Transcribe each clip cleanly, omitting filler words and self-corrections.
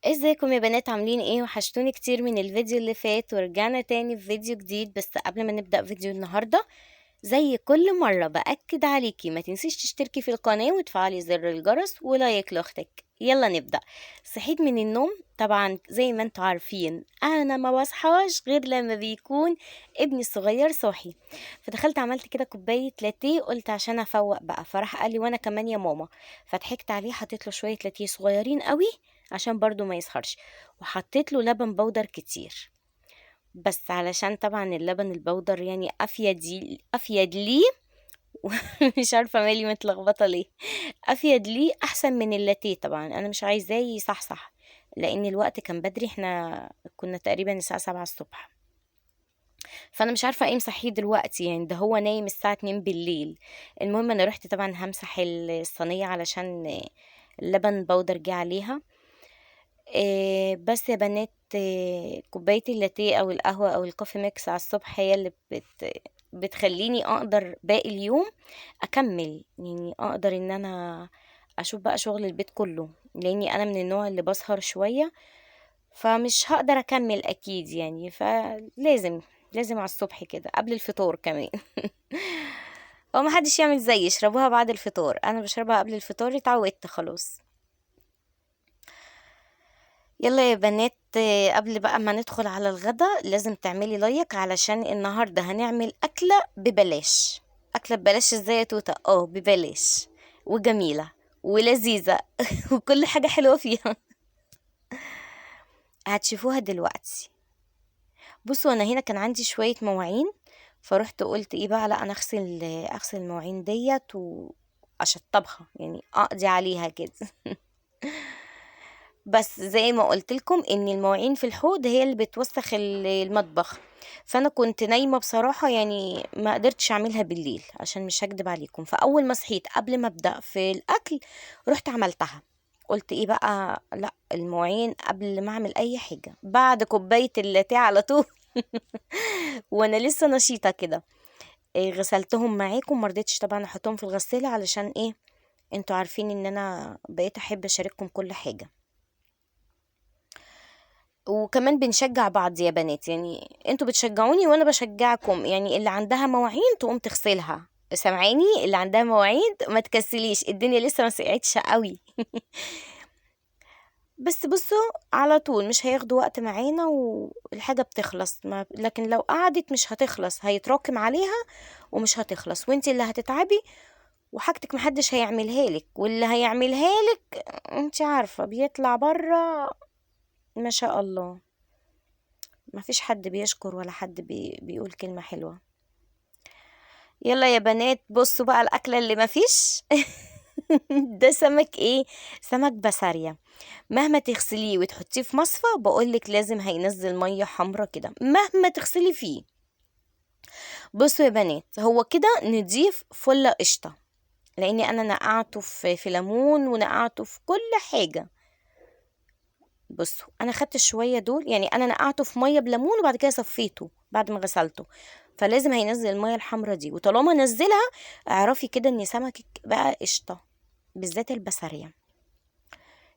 ازيكم يا بنات؟ عاملين ايه؟ وحشتوني كتير من الفيديو اللي فات، ورجعنا تاني في فيديو جديد. بس قبل ما نبدأ فيديو النهاردة، زي كل مرة بأكد عليكي ما تنسيش تشتركي في القناة وتفعلي زر الجرس ولايك لاختك. يلا نبدأ. صحيت من النوم طبعا زي ما انتوا عارفين، انا ما بصحاش غير لما بيكون ابني الصغير صاحي. فدخلت عملت كده كوباية لاتيه، قلت عشان افوق بقى. فراح قال لي وانا كمان يا ماما. فضحكت عليه، حطيت له شوية لاتيه صغيرين قوي عشان برضو ما يسهرش، وحطيت له لبن بودر كتير. بس علشان طبعا اللبن البودر يعني افيد ليه. مش عارفه مالي متلخبطه ليه. افيد ليه احسن من اللاتيه. طبعا انا مش عايزاه يصحصح، لان الوقت كان بدري، احنا كنا تقريبا الساعه 7 الصبح. فانا مش عارفه ايه مصحيه دلوقتي، يعني ده هو نايم الساعه 2 بالليل. المهم انا رحت طبعا همسح الصينيه علشان اللبن بودر جه عليها. بس يا بنات، كوباية اللاتيه أو القهوة أو الكوفي ميكس على الصبح هي اللي بتخليني أقدر باقي اليوم أكمل، يعني أقدر إن أنا أشوف بقى شغل البيت كله، لأني أنا من النوع اللي بسهر شوية، فمش هقدر أكمل أكيد يعني. لازم على الصبح كده قبل الفطور كمان. هو محدش يعمل زيي يشربوها بعد الفطور، أنا بشربها قبل الفطور، اتعودت خلاص. يلا يا بنات، قبل بقى ما ندخل على الغدا لازم تعملي لايك، علشان النهاردة هنعمل أكلة ببلاش. أكلة ببلاش ازاي يا توتة؟ ببلاش وجميلة ولذيذة. وكل حاجة حلوة فيها. هتشوفوها دلوقتي. بصوا، أنا هنا كان عندي شوية مواعين، فرحت قلت ايه بقى، لا أنا أغسل المواعين ديت وأشطبها، يعني أقضي عليها كده. بس زي ما قلت لكم ان المواعين في الحوض هي اللي بتوسخ المطبخ. فانا كنت نايمه بصراحه، يعني ما قدرتش اعملها بالليل عشان مش هكدب عليكم. فاول ما صحيت قبل ما ابدا في الاكل رحت عملتها. قلت ايه بقى، لا المواعين قبل ما اعمل اي حاجه بعد كوبايه اللاتيه على طول. وانا لسه نشيطه كده. غسلتهم معاكم، مرضتش طبعا احطهم في الغساله علشان ايه، انتوا عارفين ان انا بقيت احب اشارككم كل حاجه. وكمان بنشجع بعض يا بنات، يعني انتوا بتشجعوني وانا بشجعكم، يعني اللي عندها مواعين تقوم تغسلها. سامعيني؟ اللي عندها مواعين ما تكسليش، الدنيا لسه ما سقعتش قوي. بس بصوا، على طول مش هياخدوا وقت معانا والحاجة بتخلص، ما لكن لو قعدت مش هتخلص، هيتراكم عليها ومش هتخلص، وانتي اللي هتتعبي، وحاجتك محدش هيعملها لك، واللي هيعملها لك انتي عارفة بيطلع برا. ما شاء الله، ما فيش حد بيشكر ولا حد بيقول كلمة حلوة. يلا يا بنات، بصوا بقى الأكلة اللي ما فيش. ده سمك ايه؟ سمك بسارية. مهما تغسليه وتحطيه في مصفى بقولك لازم هينزل مية حمرا كده مهما تغسلي فيه. بصوا يا بنات، هو كده نضيف فل قشطة، لاني انا نقعته في ليمون ونقعته في كل حاجة. بصوا انا خدت شويه دول، يعني انا نقعته في ميه بليمون وبعد كده صفيته بعد ما غسلته، فلازم هينزل الميه الحمرا دي، وطالما نزلها اعرفي كده ان سمكك بقى قشطه، بالذات البسارية.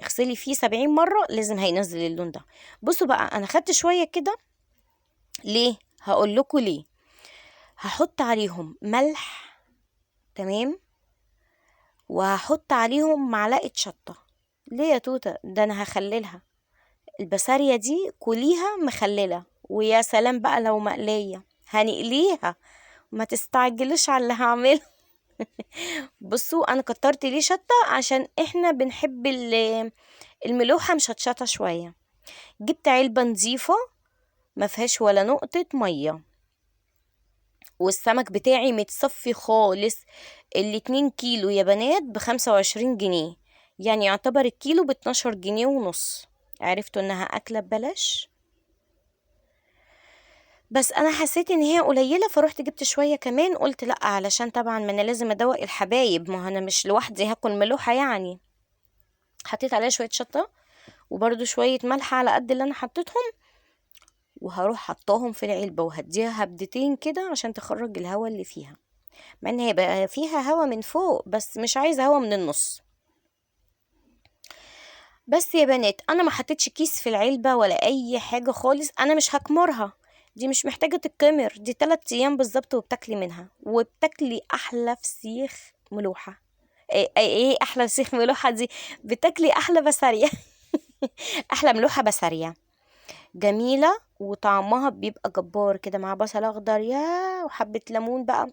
اغسلي فيه 70 مرة لازم هينزل اللون ده. بصوا بقى انا خدت شوية كده. ليه؟ هقول لكم ليه. هحط عليهم ملح، تمام، وهحط عليهم معلقة شطة. ليه يا توتة؟ ده انا هخللها. البسارية دي كليها مخللة، ويا سلام بقى لو مقلية هنقليها. ما تستعجلوش على اللي هعمله. بصوا انا كترت ليه شطة عشان احنا بنحب الملوحة مشطشطة شوية. جبت علبة نظيفة ما فيهاش ولا نقطة مية، والسمك بتاعي متصفي خالص. ال2 كيلو يا بنات ب25 جنيه، يعني يعتبر الكيلو ب12 جنيه ونص. عرفتوا انها اكلة ببلاش. بس انا حسيت ان هي قليله، فروحت جبت شويه كمان، قلت لا علشان طبعا ما انا لازم ادوق الحبايب، ما انا مش لوحدي هاكل ملوحه يعني. حطيت عليها شويه شطه، وبرده شويه ملح على قد اللي انا حطيتهم، وهروح حطاهم في العلبه وهديها هبدتين كده عشان تخرج الهواء اللي فيها، مع ان هي بقى فيها هواء من فوق بس مش عايزه هواء من النص. بس يا بنات انا ما حطيتش كيس في العلبة ولا اي حاجة خالص، انا مش هكمرها، دي مش محتاجة تتكمر، دي 3 ايام بالظبط وبتاكلي منها، وبتاكلي احلى فسيخ ملوحة. ايه احلى فسيخ ملوحة دي؟ بتاكلي احلى بسارية. احلى ملوحة بسارية، جميلة وطعمها بيبقى جبار كده مع بصل اخضر يا وحبة ليمون بقى.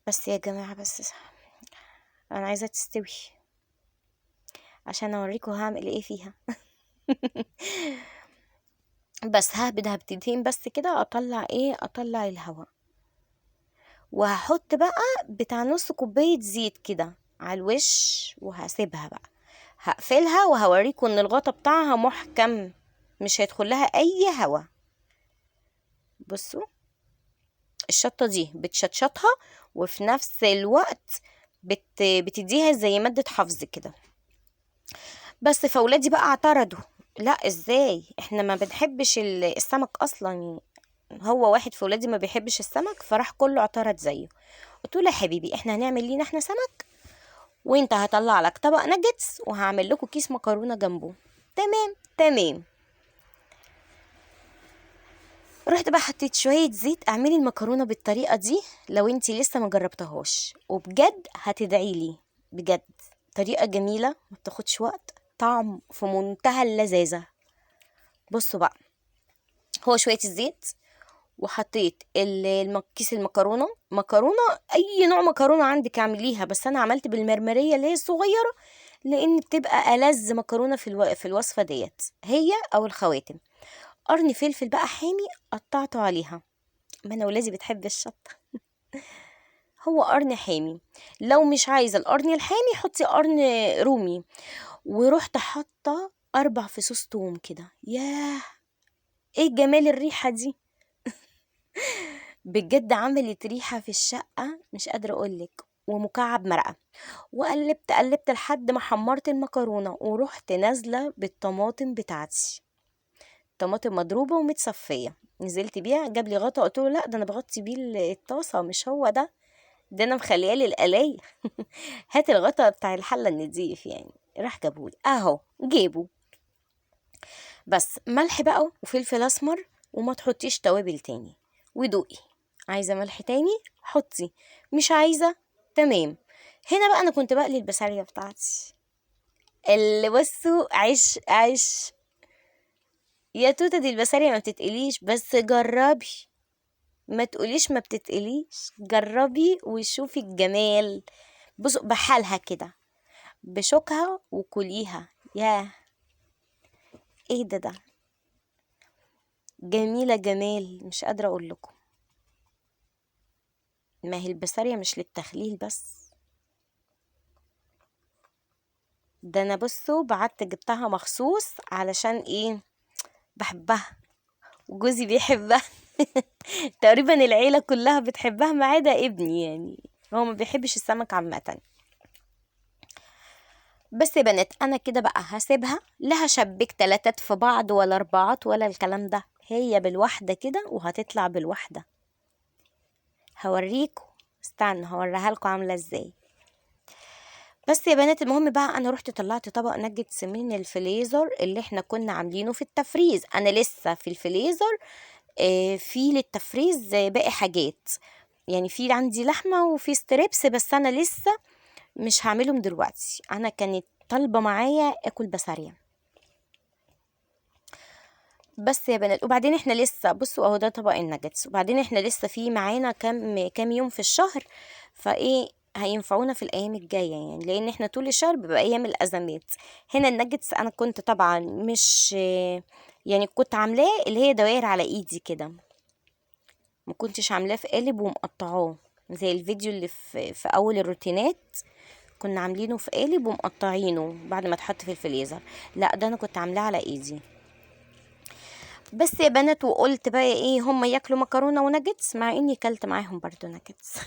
بس يا جماعة بس انا عايزة تستوي عشان اوريكم هعمل ايه فيها. بس ههبد هبتدين بس كده، اطلع الهواء، وهحط بقى بتاع نص كوباية زيت كده على الوش، وهسيبها بقى، هقفلها وهوريكم ان الغطا بتاعها محكم، مش هيدخل لها اي هوا. بصوا الشطة دي بتشطشطها، وفي نفس الوقت بتديها زي مادة حفظ كده. بس فولادي بقى اعترضوا، لا ازاي احنا ما بنحبش السمك اصلا، هو واحد في ولادي ما بيحبش السمك، فراح كله اعترض زيه. قلت له يا حبيبي احنا هنعمل لينا احنا سمك، وانت هطلع لك طبق ناجتس وهعمل لكم كيس مكرونه جنبه. تمام تمام. رحت بقى حطيت شويه زيت. اعملي المكرونه بالطريقه دي لو انت لسه ما جربتهاش، وبجد هتدعي لي، بجد طريقه جميله ما بتاخدش وقت، طعم في منتهى اللذاذه. بصوا بقى، هو شويه الزيت، وحطيت كيس مكرونه اي نوع مكرونه عندك اعمليها، بس انا عملت بالمرمريه اللي هي الصغيره، لان بتبقى ألذ مكرونه في الوصفه ديت، هي او الخواتم. قرن فلفل بقى حامي قطعته عليها، ما انا ولادي بتحب الشطه. هو قرن حامي، لو مش عايزه القرن الحامي حطي قرن رومي. ورحت حاطه 4 فصوص توم كده، ياه ايه جمال الريحه دي، بجد عملت ريحة في الشقة مش قادرة أقولك، ومكعب مرقة. وقلبت لحد ما حمرت المكرونة، ورحت نازلة بالطماطم بتاعتي، طماطم مضروبة ومتصفية، نزلت بيها. جاب لي غطا، قلت له لا ده انا بغطي بيه الطاسة، مش هو ده انا مخليه للقلاية. هات الغطا بتاع الحلة النضيف يعني. راح جابولي اهو جيبه. بس ملح بقى وفلفل اسمر، وما تحطيش توابل تاني، ودوقي، عايزه ملح تاني حطي، مش عايزه تمام. هنا بقى انا كنت بقلي البسارية بتاعتي، اللي بصوا عيش عيش. يا توته دي البسارية ما بتتقليش، بس جربي، ما تقوليش ما بتتقليش، جربي وشوفي الجمال. بصوا بحالها كده بشوكها وكليها، ياه ايه ده جميلة جمال مش قادرة اقول لكم. ما هي البسارية مش للتخليل بس، ده انا بصوا بعت جبتها مخصوص علشان ايه، بحبها وجوزي بيحبها. تقريبا العيلة كلها بتحبها ما عدا ابني، يعني هو ما بيحبش السمك عامة. بس يا بنات انا كده بقى هسيبها، لا هشبك 3 في بعض ولا 4 ولا الكلام ده، هي بالواحدة كده وهتطلع بالواحدة. هوريكم، استنى هوريها لكم عاملة ازاي. بس يا بنات المهم بقى انا رحت طلعت طبق ناجتس من الفريزر اللي احنا كنا عاملينه في التفريز، انا لسه في الفريزر في للتفريز باقي حاجات، يعني في عندي لحمة وفي ستريبس، بس انا لسه مش هعملهم دلوقتي، انا كانت طالبة معايا اكل بسارية. بس يا بنات وبعدين احنا لسه بصوا اهو ده طبق الناجتس، وبعدين احنا لسه في معانا كام يوم في الشهر، فايه هينفعونا في الايام الجايه يعني، لان احنا طول الشهر بيبقى ايام الازمات. هنا الناجتس انا كنت طبعا مش يعني كنت عاملاه اللي هي دوائر على ايدي كده، ما كنتش عاملاه في قالب ومقطعاه زي الفيديو اللي في اول الروتينات، كنا عاملينه في قالب ومقطعينه بعد ما اتحط في الفريزر. لا ده انا كنت عاملاه على ايدي. بس يا بنات وقلت بقى ايه هم ياكلوا مكرونه وناجتس، مع اني كلت معاهم برضو ناجتس.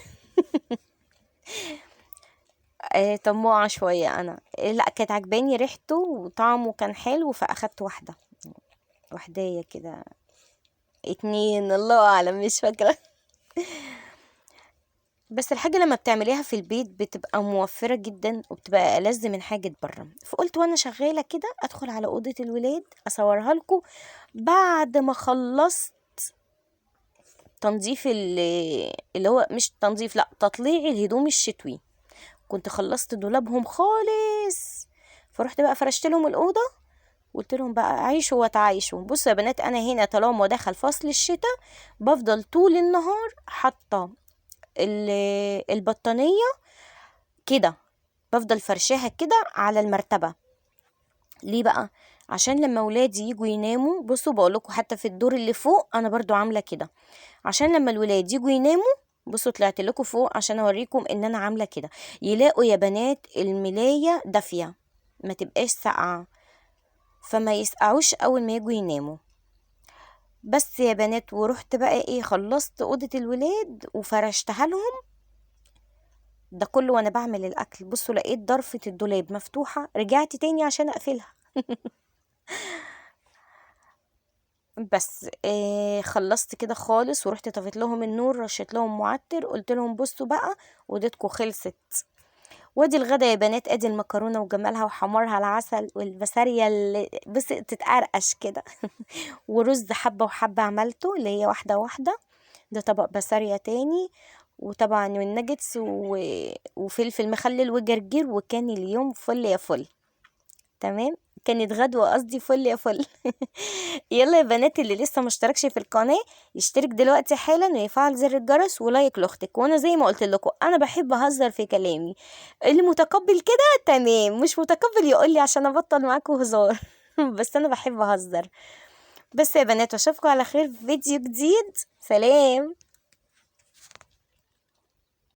طماعه شويه انا، لا كانت عجباني ريحته وطعمه كان حلو، فاخدت وحدايه كده 2 الله اعلم مش فاكره. بس الحاجة لما بتعمليها في البيت بتبقى موفرة جدا وبتبقى ألذ من حاجة بره. فقلت وانا شغالة كده ادخل على أوضة الولاد اصورها لكم بعد ما خلصت تنظيف اللي هو مش تنظيف، لا، تطليع الهدوم الشتوي. كنت خلصت دولابهم خالص، فرحت بقى فرشت لهم الأوضة وقلت لهم بقى عيشوا وتعايشوا. بصوا يا بنات، انا هنا طالما دخل فصل الشتاء بفضل طول النهار حاطة البطانية كده، بفضل فرشاها كده على المرتبة. ليه بقى؟ عشان لما ولادي يجوا يناموا، بصوا بقولكوا حتى في الدور اللي فوق انا برضو عاملة كده، عشان لما الولاد يجوا يناموا، بصوا طلعت لكم فوق عشان اوريكم ان انا عاملة كده، يلاقوا يا بنات الملاية دافية ما تبقاش ساقعة، فما يسقعوش اول ما يجوا يناموا. بس يا بنات، ورحت بقى ايه، خلصت اوضة الولاد وفرشتها لهم. ده كله وانا بعمل الاكل. بصوا لقيت ضرفة الدولاب مفتوحة، رجعت تاني عشان اقفلها. بس خلصت كده خالص ورحت طفيت لهم النور، رشيت لهم معطر، قلت لهم بصوا بقى وديتكم خلصت. وادي الغدا يا بنات، ادي المكرونه وجمالها وحمارها العسل والبسارية اللي بس تتقرقش كده. ورز حبه وحبه عملته اللي هي واحده واحده. ده طبق بسارية تاني، وطبعا والنجتس وفلفل مخلل وجرجير، وكان اليوم فل يا فل. تمام، كانت غدوة قصدي فل يا فل. يلا يا بنات، اللي لسه مشتركش في القناة يشترك دلوقتي حالا ويفعل زر الجرس ولايك لاختك. وانا زي ما قلت لكم انا بحب اهزر في كلامي، اللي متقبل كده تمام، مش متقبل يقول لي عشان ابطل معاكم هزار. بس انا بحب اهزر. بس يا بنات اشوفكم على خير في فيديو جديد. سلام.